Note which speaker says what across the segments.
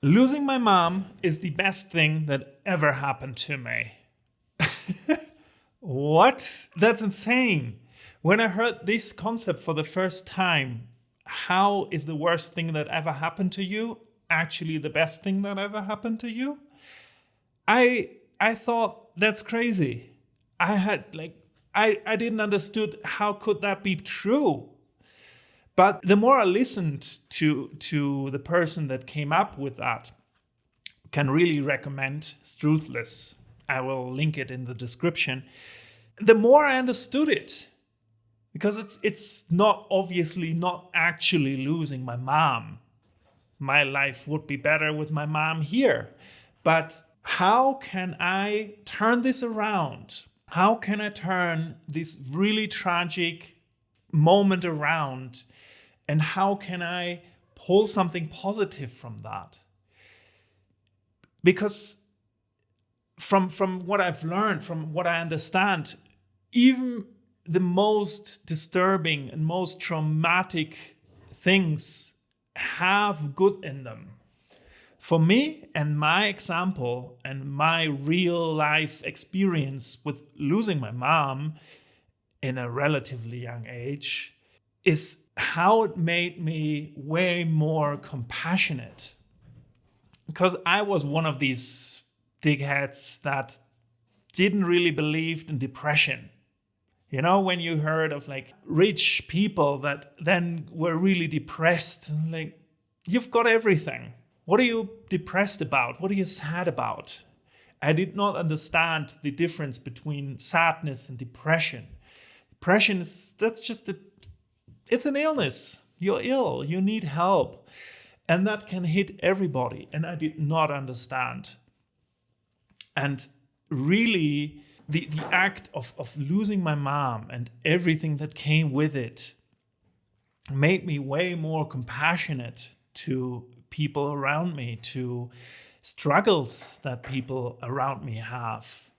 Speaker 1: Losing my mom is the best thing that ever happened to me. What? That's insane. When I heard this concept for the first time, how is the worst thing that ever happened to you actually the best thing that ever happened to you? I thought that's crazy. I had like I didn't understood how could that be true. But the more I listened to the person that came up with that, can really recommend, it's Truthless. I will link it in the description. The more I understood it, because it's not obviously not actually losing my mom. My life would be better with my mom here. But how can I turn this around? How can I turn this really tragic moment around? And how can I pull something positive from that? Because from what I've learned, from what I understand, even the most disturbing and most traumatic things have good in them. For me and my example and my real life experience with losing my mom in a relatively young age is how it made me way more compassionate. Because I was one of these dickheads that didn't really believe in depression. You know, when you heard of like rich people that then were really depressed, like, you've got everything. What are you depressed about? What are you sad about? I did not understand the difference between sadness and depression. Depression is, it's an illness. You're ill, you need help. And that can hit everybody. And I did not understand. And really, the act of losing my mom and everything that came with it made me way more compassionate to people around me, to struggles that people around me have.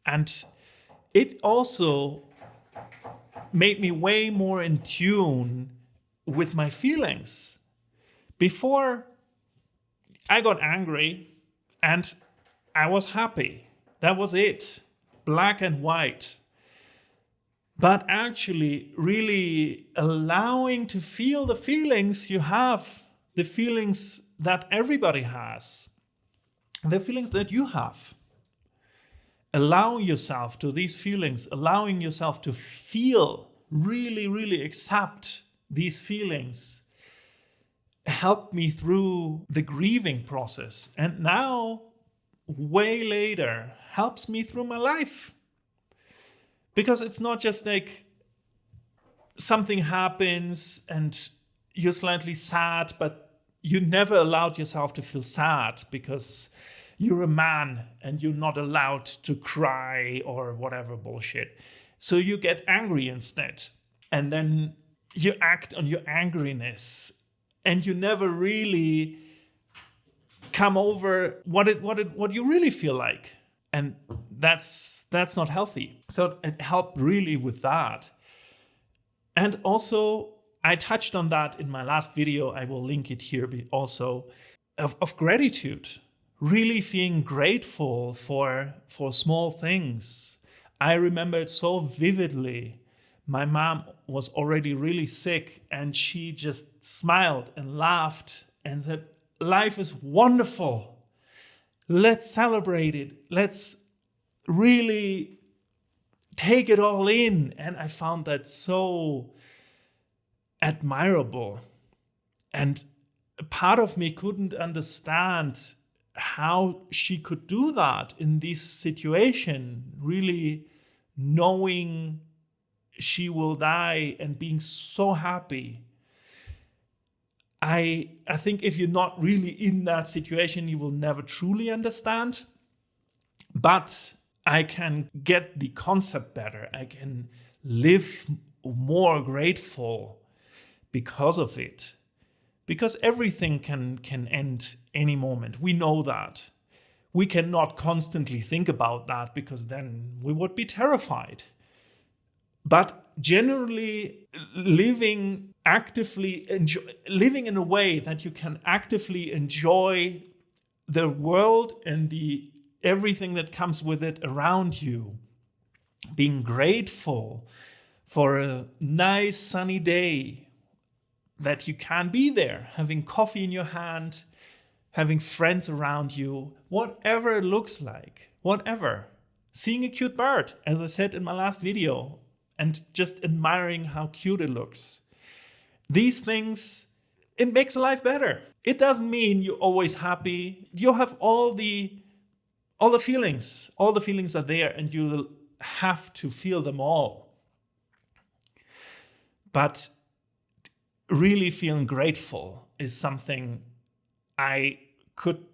Speaker 1: And it also made me way more in tune with my feelings. Before, I got angry and I was happy. That was it. Black and white. But actually, really allowing to feel the feelings you have, the feelings that everybody has, the feelings that you have. Allowing yourself to these feelings, allowing yourself to feel, really, really accept these feelings, helped me through the grieving process. And now, way later, helps me through my life. Because it's not just like something happens and you're slightly sad, but you never allowed yourself to feel sad because you're a man and you're not allowed to cry or whatever bullshit. So you get angry instead. And then you act on your angriness. And you never really come over what you really feel like. And that's not healthy. So it helped really with that. And also, I touched on that in my last video. I will link it here also, of gratitude. Really feeling grateful for small things. I remember it so vividly. My mom was already really sick and she just smiled and laughed and said, "Life is wonderful. Let's celebrate it. Let's really take it all in." And I found that so admirable. And part of me couldn't understand how she could do that in this situation, really knowing she will die and being so happy. I think if you're not really in that situation, you will never truly understand. But I can get the concept better. I can live more grateful because of it. Because everything can end any moment. We know that. We cannot constantly think about that because then we would be terrified. But generally living in a way that you can actively enjoy the world and the everything that comes with it around you, being grateful for a nice sunny day, that you can be there, having coffee in your hand, having friends around you, whatever it looks like, whatever. Seeing a cute bird, as I said in my last video, and just admiring how cute it looks. These things, it makes life better. It doesn't mean you're always happy. You have all the feelings. All the feelings are there, and you have to feel them all. But really feeling grateful is something I could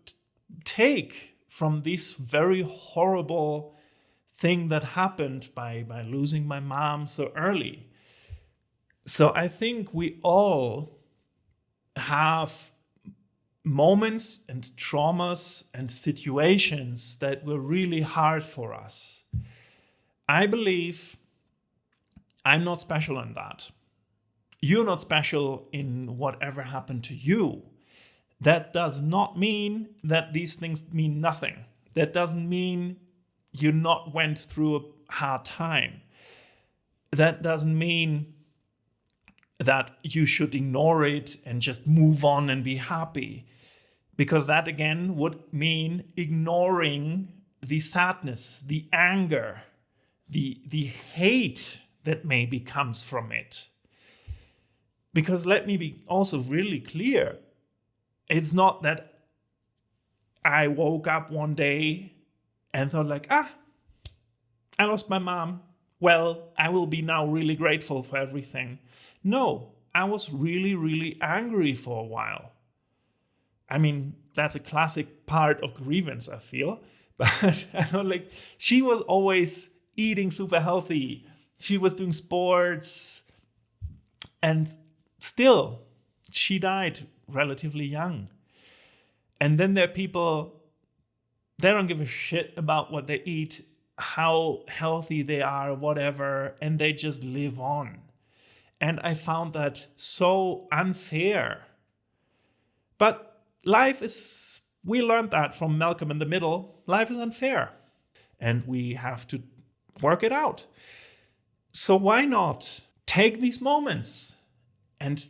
Speaker 1: take from this very horrible thing that happened by losing my mom so early. So I think we all have moments and traumas and situations that were really hard for us. I believe I'm not special in that. You're not special in whatever happened to you. That does not mean that these things mean nothing. That doesn't mean you not went through a hard time. That doesn't mean that you should ignore it and just move on and be happy. Because that again would mean ignoring the sadness, the anger, the hate that maybe comes from it. Because let me be also really clear. It's not that I woke up one day and thought like, I lost my mom. Well, I will be now really grateful for everything. No, I was really, really angry for a while. I mean, that's a classic part of grievance, I feel. But like, she was always eating super healthy. She was doing sports. And still, she died relatively young. And then there are people, they don't give a shit about what they eat, how healthy they are, whatever, and they just live on. And I found that so unfair. But life is, we learned that from Malcolm in the Middle, life is unfair. And we have to work it out. So why not take these moments and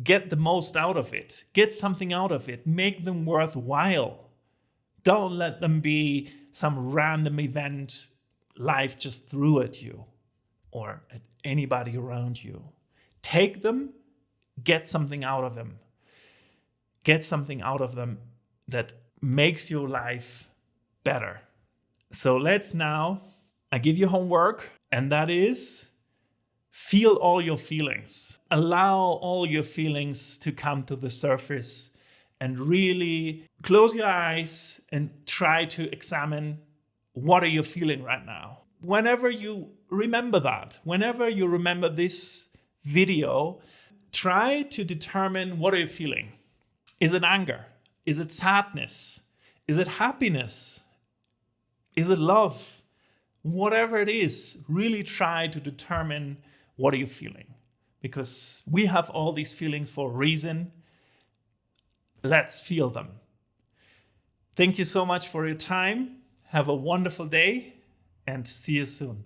Speaker 1: get the most out of it? Get something out of it. Make them worthwhile. Don't let them be some random event life just threw at you or at anybody around you. Take them, get something out of them. Get something out of them that makes your life better. So let's now, I give you homework, and that is feel all your feelings. Allow all your feelings to come to the surface and really close your eyes and try to examine what are you feeling right now. Whenever you remember that, whenever you remember this video, try to determine what are you feeling. Is it anger? Is it sadness? Is it happiness? Is it love? Whatever it is, really try to determine what are you feeling. Because we have all these feelings for a reason. Let's feel them. Thank you so much for your time. Have a wonderful day and see you soon.